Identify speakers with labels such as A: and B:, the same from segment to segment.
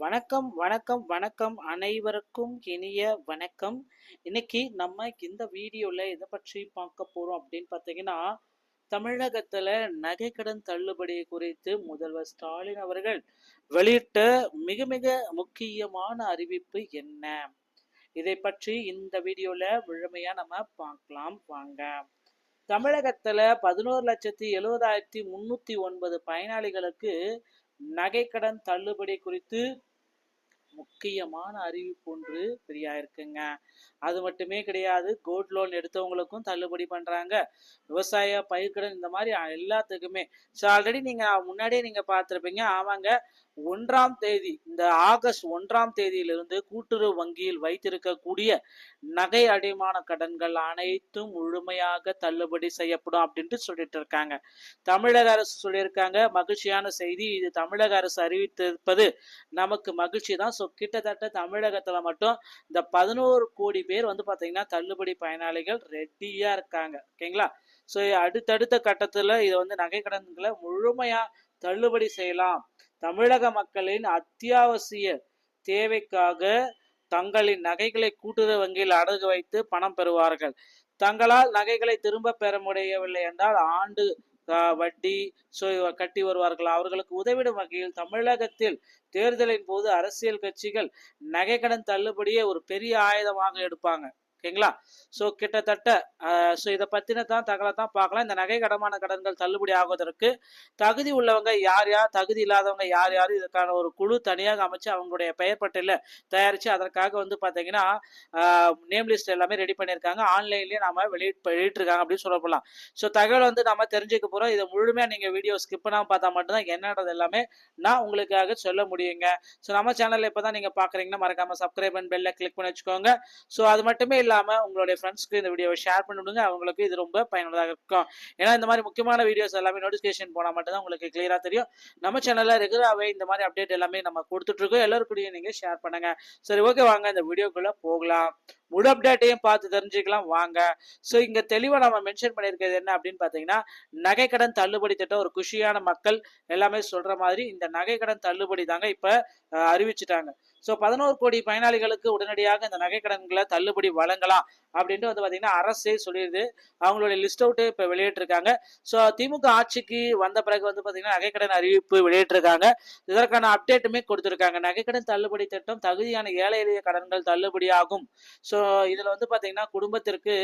A: வணக்கம் வணக்கம் வணக்கம் அனைவருக்கும் இனிய வணக்கம். இன்னைக்கு நம்ம இந்த வீடியோல எதை பற்றி பார்க்க போறோம் அப்படின்னு பார்த்தீங்கன்னா, தமிழகத்துல நகைக்கடன் தள்ளுபடி குறித்து முதல்வர் ஸ்டாலின் அவர்கள் வெளியிட்ட மிக மிக முக்கியமான அறிவிப்பு என்ன? இதை பற்றி இந்த வீடியோல முழுமையா நம்ம பார்க்கலாம் வாங்க. தமிழகத்துல 11,70,309 பயனாளிகளுக்கு நகைக்கடன் தள்ளுபடி குறித்து முக்கியமான அறிவிப்பு ஒன்று வெளியாயிருக்குங்க. அது மட்டுமே கிடையாது, கோல்ட் லோன் எடுத்தவங்களுக்கும் தள்ளுபடி பண்றாங்க. விவசாய பயிர்க்கடன் இந்த மாதிரி எல்லாத்துக்குமே. ஸோ ஆல்ரெடி நீங்க முன்னாடியே நீங்க பார்த்துருப்பீங்க. ஆமாங்க, 1ஆம் தேதி, இந்த ஆகஸ்ட் 1ஆம் தேதியிலிருந்து கூட்டுறவு வங்கியில் வைத்திருக்கக்கூடிய நகை அடைமான கடன்கள் அனைத்தும் முழுமையாக தள்ளுபடி செய்யப்படும் அப்படின்ட்டு சொல்லிட்டு இருக்காங்க. தமிழக அரசு சொல்லியிருக்காங்க. மகிழ்ச்சியான செய்தி. இது தமிழக அரசு அறிவித்திருப்பது நமக்கு மகிழ்ச்சி தான். ஸோ கிட்டத்தட்ட தமிழகத்துல மட்டும் இந்த 11 கோடி பேர் வந்து பாத்தீங்கன்னா தள்ளுபடி பயனாளிகள் ரெடியா இருக்காங்க. ஓகேங்களா? ஸோ அடுத்தடுத்த கட்டத்துல இது வந்து நகை கடன்களை முழுமையா தள்ளுபடி செய்யலாம். தமிழக மக்களின் அத்தியாவசிய தேவைக்காக தங்களின் நகைகளை கூட்டுறவு வங்கியில் அடகு வைத்து பணம் பெறுவார்கள். தங்களால் நகைகளை திரும்ப பெற முடியவில்லை என்றால் ஆண்டு வட்டி கட்டி வருவார்கள். அவர்களுக்கு உதவிடும் வகையில் தமிழகத்தில் தேர்தலின் போது அரசியல் கட்சிகள் நகைக்கடன் தள்ளுபடியே ஒரு பெரிய ஆயுதமாக எடுப்பாங்க. ஓகேங்களா? ஸோ கிட்டத்தட்ட இதை பத்தின தகவலை தான் பார்க்கலாம். இந்த நகை கடமான கடன்கள் தள்ளுபடி ஆகுவதற்கு தகுதி உள்ளவங்க யார் யார், தகுதி இல்லாதவங்க யார் யார், இதற்கான ஒரு குழு தனியாக அமைச்சு அவங்களுடைய பெயர் பட்டியல தயாரிச்சு அதற்காக வந்து பாத்தீங்கன்னா நேம் லிஸ்ட் எல்லாமே ரெடி பண்ணியிருக்காங்க. ஆன்லைன்லயே நாம வெளியிட்டிருக்காங்க அப்படின்னு சொல்லப்படலாம். ஸோ தகவல் வந்து நம்ம தெரிஞ்சுக்க போறோம். இதை முழுமையா நீங்க வீடியோ ஸ்கிப் பண்ணாம பார்த்தா மட்டும்தான் என்னன்றது எல்லாமே நான் உங்களுக்காக சொல்ல முடியுங்க. ஸோ நம்ம சேனல்ல இப்பதான் நீங்க பாக்குறீங்கன்னா மறக்காம சப்ஸ்கிரைப் அண்ட் பெல்ல கிளிக் பண்ணி வச்சுக்கோங்க. ஸோ அது மட்டுமே இல்லாம உங்களுடைய ஃப்ரெண்ட்ஸ்க்கு இந்த வீடியோவை ஷேர் பண்ணி விடுங்க. அவங்களுக்கு இது ரொம்ப பயனுள்ளதாக இருக்கும். ஏன்னா இந்த மாதிரி முக்கியமான வீடியோஸ் எல்லாமே நோட்டிபிகேஷன் போனா மட்டும் தான் உங்களுக்கு கிளியரா தெரியும். நம்ம சேனல்ல ரெகுலராகவே இந்த மாதிரி அப்டேட் எல்லாமே நம்ம கொடுத்துட்டு இருக்கோம். எல்லாருக்கூடயும் நீங்க ஷேர் பண்ணுங்க. சரி, ஓகே, வாங்க இந்த வீடியோக்குள்ள போகலாம். முழு அப்டேட்டையும் பார்த்து தெரிஞ்சுக்கலாம் வாங்க. ஸோ இங்க தெளிவா நம்ம மென்ஷன் பண்ணியிருக்கிறது என்ன அப்படின்னு பாத்தீங்கன்னா, நகைக்கடன் தள்ளுபடி திட்டம் ஒரு குஷியான மக்கள் எல்லாமே சொல்ற மாதிரி இந்த நகைக்கடன் தள்ளுபடி தாங்க இப்ப அறிவிச்சுட்டாங்க. ஸோ 11 கோடி பயனாளிகளுக்கு உடனடியாக இந்த நகைக்கடன்களை தள்ளுபடி வழங்கலாம் அப்படின்ட்டு வந்து பாத்தீங்கன்னா அரசே சொல்லிடுது. அவங்களுடைய லிஸ்ட் அவுட் இப்ப வெளியிட்டிருக்காங்க. ஸோ திமுக ஆட்சிக்கு வந்த பிறகு வந்து பாத்தீங்கன்னா நகைக்கடன் அறிவிப்பு வெளியிட்டிருக்காங்க. இதற்கான அப்டேட்டுமே கொடுத்திருக்காங்க. நகைக்கடன் தள்ளுபடி திட்டம் தகுதியான ஏழை எளிய கடன்கள் தள்ளுபடி ஆகும். ஸோ இதுல வந்து பாத்தீங்கன்னா குடும்பத்திற்கு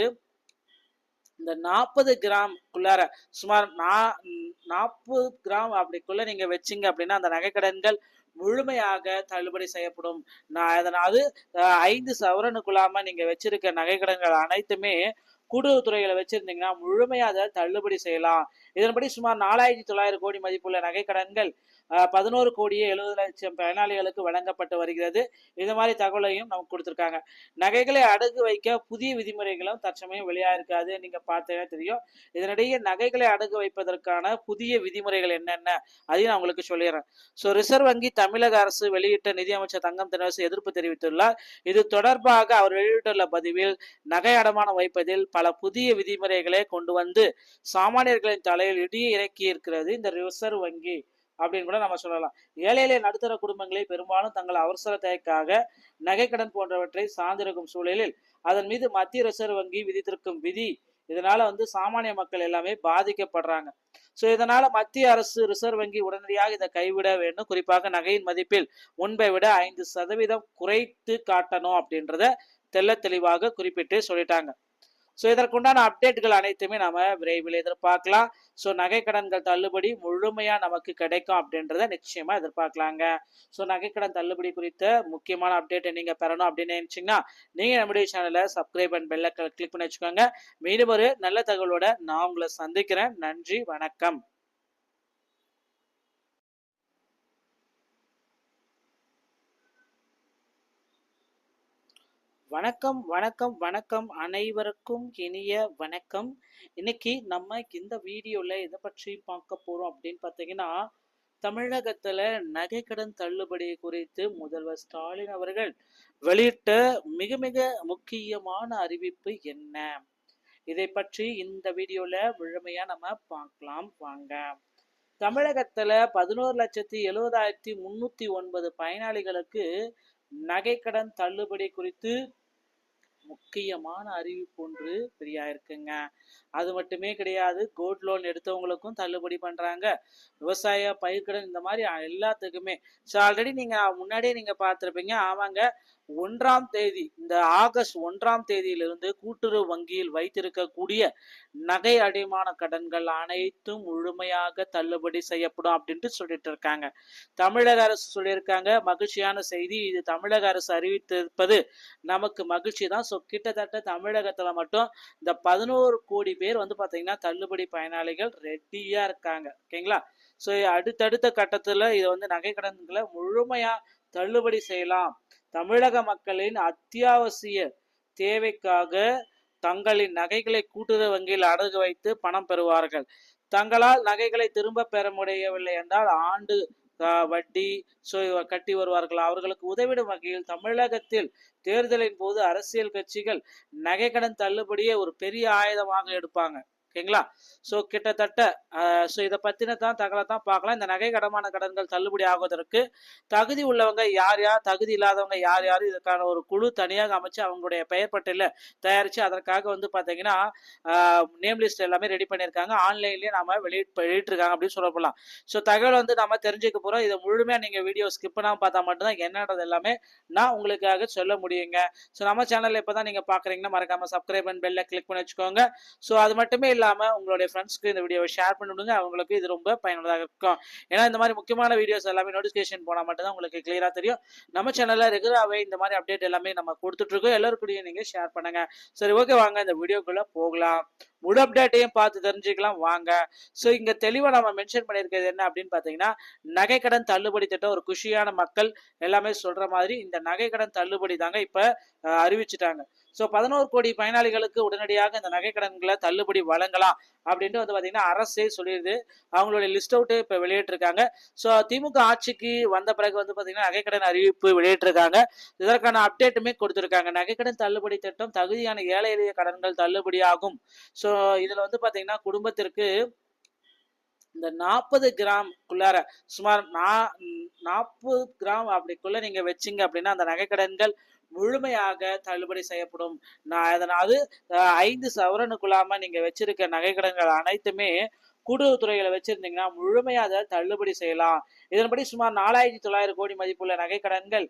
A: இந்த 40 கிராம்குள்ளார சுமார் 40 கிராம் அப்படிக்குள்ள நீங்க வச்சிங்க அப்படின்னா அந்த நகைக்கடன்கள் முழுமையாக தள்ளுபடி செய்யப்படும். அதாவது 5 சவரனுக்குள்ளாம நீங்க வச்சிருக்க நகைக்கடன்கள் அனைத்துமே கூட்டுறவுத்துறையில வச்சிருந்தீங்கன்னா முழுமையா அதை தள்ளுபடி செய்யலாம். இதன்படி சுமார் 4,900 கோடி மதிப்புள்ள நகைக்கடன்கள் 11 கோடியே 70 லட்சம் பயனாளிகளுக்கு வழங்கப்பட்டு வருகிறது. இது மாதிரி தகவலையும் நமக்கு கொடுத்திருக்காங்க. நகைகளை அடகு வைக்க புதிய விதிமுறைகளும் தற்சமயம் வெளியாயிருக்காது. நீங்க பார்த்தீங்கன்னா தெரியும். இதனிடையே நகைகளை அடகு வைப்பதற்கான புதிய விதிமுறைகள் என்னென்ன அதையும் நான் உங்களுக்கு சொல்லிடுறேன். ஸோ ரிசர்வ் வங்கி தமிழக அரசு வெளியிட்ட நிதியமைச்சர் தங்கம் தென்னரசு எதிர்ப்பு தெரிவித்துள்ளார். இது தொடர்பாக அவர் வெளியிட்டுள்ள பதிவில் நகை அடமானம் வைப்பதில் பல புதிய விதிமுறைகளை கொண்டு வந்து சாமானியர்களின் தலையில் இடியை இறக்கி இருக்கிறது இந்த ரிசர்வ் வங்கி அப்படின்னு கூட நம்ம சொல்லலாம். ஏழை எளிய நடுத்தர குடும்பங்களை பெரும்பாலும் தங்கள் அவசர தேவைக்காக நகைக்கடன் போன்றவற்றை சார்ந்திருக்கும் சூழலில் அதன் மீது மத்திய ரிசர்வ் வங்கி விதித்திருக்கும் விதி இதனால வந்து சாமானிய மக்கள் எல்லாமே பாதிக்கப்படுறாங்க. ஸோ இதனால மத்திய அரசு ரிசர்வ் வங்கி உடனடியாக இதை கைவிட வேண்டும். குறிப்பாக நகையின் மதிப்பில் முன்பை விட 5% குறைத்து காட்டணும் அப்படின்றத தெள்ள தெளிவாக குறிப்பிட்டு சொல்லிட்டாங்க. ஸோ இதற்குண்டான அப்டேட்டுகள் அனைத்துமே நாம விரைவில் எதிர்பார்க்கலாம். ஸோ நகைக்கடன்கள் தள்ளுபடி முழுமையா நமக்கு கிடைக்கும் அப்படின்றத நிச்சயமா எதிர்பார்க்கலாங்க. ஸோ நகைக்கடன் தள்ளுபடி குறித்த முக்கியமான அப்டேட்டை நீங்க பெறணும் அப்படின்னு நினைச்சீங்கன்னா நீங்க நம்முடைய சேனலை சப்ஸ்கிரைப் அண்ட் பெல்ல கிளிக் பண்ணி வச்சுக்கோங்க. மீண்டும் ஒரு நல்ல தகவலோட நான் உங்களை சந்திக்கிறேன். நன்றி, வணக்கம். வணக்கம் வணக்கம் வணக்கம் அனைவருக்கும் இனிய வணக்கம். இன்னைக்கு நம்ம இந்த வீடியோல எதை பற்றி பார்க்க போறோம் அப்படின்னு பார்த்தீங்கன்னா, தமிழகத்துல நகைக்கடன் தள்ளுபடி குறித்து முதல்வர் ஸ்டாலின் அவர்கள் வெளியிட்ட மிக மிக முக்கியமான அறிவிப்பு என்ன? இதை பற்றி இந்த வீடியோல முழுமையா நம்ம பார்க்கலாம் வாங்க. தமிழகத்துல 11,70,309 பயனாளிகளுக்கு நகைக்கடன் தள்ளுபடி குறித்து முக்கியமான அறிவிப்பு ஒன்று வெளியாயிருக்குங்க. அது மட்டுமே கிடையாது, கோல்ட் லோன் எடுத்தவங்களுக்கும் தள்ளுபடி பண்றாங்க. விவசாய பயிர்க்கடன் இந்த மாதிரி எல்லாத்துக்குமே. ஸோ ஆல்ரெடி நீங்க முன்னாடியே நீங்க பார்த்துருப்பீங்க. ஆமாங்க, 1ஆம் தேதி, இந்த ஆகஸ்ட் 1ஆம் தேதியிலிருந்து கூட்டுறவு வங்கியில் வைத்திருக்கக்கூடிய நகை அடைமான கடன்கள் அனைத்தும் முழுமையாக தள்ளுபடி செய்யப்படும் அப்படின்ட்டு சொல்லிட்டு இருக்காங்க. தமிழக அரசு சொல்லியிருக்காங்க. மகிழ்ச்சியான செய்தி. இது தமிழக அரசு அறிவித்திருப்பது நமக்கு மகிழ்ச்சி தான். ஸோ கிட்டத்தட்ட தமிழகத்துல மட்டும் இந்த 11 கோடி பேர் வந்து பாத்தீங்கன்னா தள்ளுபடி பயனாளிகள் ரெடியா இருக்காங்க. ஓகேங்களா? ஸோ அடுத்தடுத்த கட்டத்துல இதை வந்து நகை கடன்களை முழுமையா தள்ளுபடி செய்யலாம். தமிழக மக்களின் அத்தியாவசிய தேவைக்காக தங்களின் நகைகளை கூட்டுறவு வங்கியில் அடகு வைத்து பணம் பெறுவார்கள். தங்களால் நகைகளை திரும்ப பெற முடியவில்லை என்றால் ஆண்டு வட்டி கட்டி வருவார்கள். அவர்களுக்கு உதவிடும் வகையில் தமிழகத்தில் தேர்தலின் போது அரசியல் கட்சிகள் நகைக்கடன் தள்ளுபடியே ஒரு பெரிய ஆயுதமாக எடுப்பாங்க. ஓகேங்களா? ஸோ கிட்டத்தட்ட இதை பத்தின தகவலை தான் பார்க்கலாம். இந்த நகை கடமான கடன்கள் தள்ளுபடி ஆகுவதற்கு தகுதி உள்ளவங்க யார் யார், தகுதி இல்லாதவங்க யார் யார், இதற்கான ஒரு குழு தனியாக அமைச்சு அவங்களுடைய பெயர் பட்டியல தயாரிச்சு அதற்காக வந்து பாத்தீங்கன்னா நேம் லிஸ்ட் எல்லாமே ரெடி பண்ணியிருக்காங்க. ஆன்லைன்லயே நாம வெளியிட்டிருக்காங்க அப்படின்னு சொல்லப்படலாம். ஸோ தகவல் வந்து நம்ம தெரிஞ்சுக்க போறோம். இதை முழுமையா நீங்க வீடியோ ஸ்கிப் பண்ணாம பார்த்தா மட்டும்தான் என்னன்றது எல்லாமே நான் உங்களுக்காக சொல்ல முடியுங்க. ஸோ நம்ம சேனல்ல இப்பதான் நீங்க பாக்குறீங்கன்னா மறக்காம சப்ஸ்கிரைப் அண்ட் பெல்ல கிளிக் பண்ணி வச்சுக்கோங்க. ஸோ அது மட்டுமே இல்லாம உங்களுடைய ஃப்ரெண்ட்ஸ்க்கு இந்த வீடியோவை ஷேர் பண்ணி விடுங்க. அவங்களுக்கு இது ரொம்ப பயனுள்ளதாக இருக்கும். ஏன்னா இந்த மாதிரி முக்கியமான வீடியோஸ் எல்லாமே நோட்டிபிகேஷன் போனா மட்டும்தான் உங்களுக்கு கிளியரா தெரியும். நம்ம சேனல்ல ரெகுலராகவே இந்த மாதிரி அப்டேட் எல்லாமே நம்ம கொடுத்துட்டு இருக்கோம். எல்லாருக்கூடயும் நீங்க ஷேர் பண்ணுங்க. சரி, ஓகே, வாங்க இந்த வீடியோக்குள்ள போகலாம். முழு அப்டேட்டையும் பார்த்து தெரிஞ்சுக்கலாம் வாங்க. ஸோ இங்க தெளிவா நம்ம மென்ஷன் பண்ணியிருக்கிறது என்ன அப்படின்னு பாத்தீங்கன்னா, நகைக்கடன் தள்ளுபடி திட்டம் ஒரு குஷியான மக்கள் எல்லாமே சொல்ற மாதிரி இந்த நகைக்கடன் தள்ளுபடி தாங்க இப்ப அறிவிச்சுட்டாங்க. ஸோ 11 கோடி பயனாளிகளுக்கு உடனடியாக இந்த நகைக்கடன்களை தள்ளுபடி வழங்கலாம் அப்படின்ட்டு வந்து பாத்தீங்கன்னா அரசே சொல்லிடுது. அவங்களுடைய லிஸ்ட் அவுட் இப்ப வெளியிட்டிருக்காங்க. ஸோ திமுக ஆட்சிக்கு வந்த பிறகு வந்து பாத்தீங்கன்னா நகைக்கடன் அறிவிப்பு வெளியிட்டிருக்காங்க. இதற்கான அப்டேட்டுமே கொடுத்திருக்காங்க. நகைக்கடன் தள்ளுபடி திட்டம் தகுதியான ஏழை எளிய கடன்கள் தள்ளுபடி ஆகும். ஸோ இதுல வந்து பாத்தீங்கன்னா குடும்பத்திற்கு இந்த 40 கிராம்குள்ளார சுமார் 40 கிராம் அப்படிக்குள்ள நீங்க வச்சிங்க அப்படின்னா அந்த நகைக்கடன்கள் முழுமையாக தள்ளுபடி செய்யப்படும். அதாவது 5 சவரனுக்குள்ளாம நீங்க வச்சிருக்க நகைக்கடன்கள் அனைத்துமே கூட்டுறவுத்துறைகளை வச்சிருந்தீங்கன்னா முழுமையாக தள்ளுபடி செய்யலாம். இதன்படி சுமார் 4,900 கோடி மதிப்புள்ள நகைக்கடன்கள்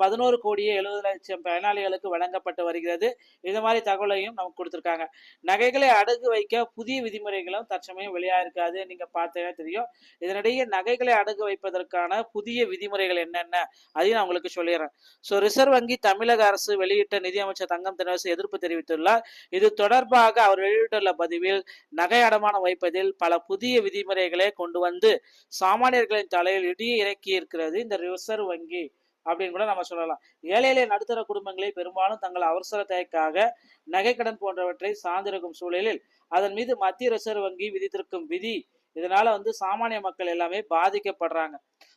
A: 11 கோடியே 70 லட்சம் பயனாளிகளுக்கு வழங்கப்பட்டு வருகிறது. இது மாதிரி தகவலையும் நமக்கு கொடுத்திருக்காங்க. நகைகளை அடகு வைக்க புதிய விதிமுறைகளும் தற்சமயம் வெளியாயிருக்காது. நீங்க பார்த்தீங்கன்னா தெரியும். இதனிடையே நகைகளை அடகு வைப்பதற்கான புதிய விதிமுறைகள் என்னென்ன அதையும் நான் உங்களுக்கு சொல்லிடுறேன். ஸோ ரிசர்வ் வங்கி தமிழக அரசு வெளியிட்ட நிதியமைச்சர் தங்கம் தென்னரசு எதிர்ப்பு தெரிவித்துள்ளார். இது தொடர்பாக அவர் வெளியிட்டுள்ள பதிவில் நகை அடமானம் வைப்பதில் பல புதிய விதிமுறைகளை கொண்டு வந்து சாமானியர்களின் தலையில் இடியை இறக்கி இருக்கிறது இந்த ரிசர்வ் வங்கி அப்படின்னு கூட நம்ம சொல்லலாம். ஏழை எளிய நடுத்தர குடும்பங்களை பெரும்பாலும் தங்கள் அவசர தேவைக்காக நகைக்கடன் போன்றவற்றை சார்ந்திருக்கும் சூழலில் அதன் மீது மத்திய ரிசர்வ் வங்கி விதித்திருக்கும் விதி இதனால வந்து சாமானிய மக்கள் எல்லாமே பாதிக்கப்படுறாங்க.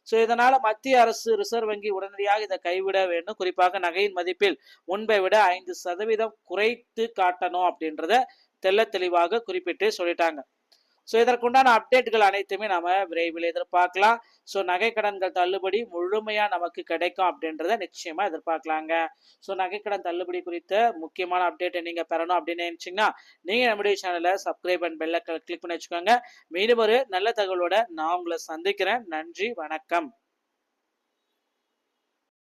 A: ஸோ இதனால மத்திய அரசு ரிசர்வ் வங்கி உடனடியாக இதை கைவிட வேண்டும். குறிப்பாக நகையின் மதிப்பில் முன்பை விட 5% குறைத்து காட்டணும் அப்படின்றத தெளிவாக குறிப்பிட்டு சொல்லிட்டாங்க. ஸோ இதற்குண்டான அப்டேட்டுகள் அனைத்துமே நாம விரைவில் எதிர்பார்க்கலாம். ஸோ நகை கடன்கள் தள்ளுபடி முழுமையா நமக்கு கிடைக்கும் அப்படின்றத நிச்சயமா எதிர்பார்க்கலாங்க. ஸோ நகைக்கடன் தள்ளுபடி குறித்த முக்கியமான அப்டேட்டை நீங்க பெறணும் அப்படின்னு நினைச்சீங்கன்னா நீங்க நம்முடைய சேனலை சப்ஸ்கிரைப் அண்ட் பெல்ல கிளிக் பண்ணி வச்சுக்கோங்க. மீண்டும் ஒரு நல்ல தகவலோட நான் உங்களை சந்திக்கிறேன். நன்றி, வணக்கம்.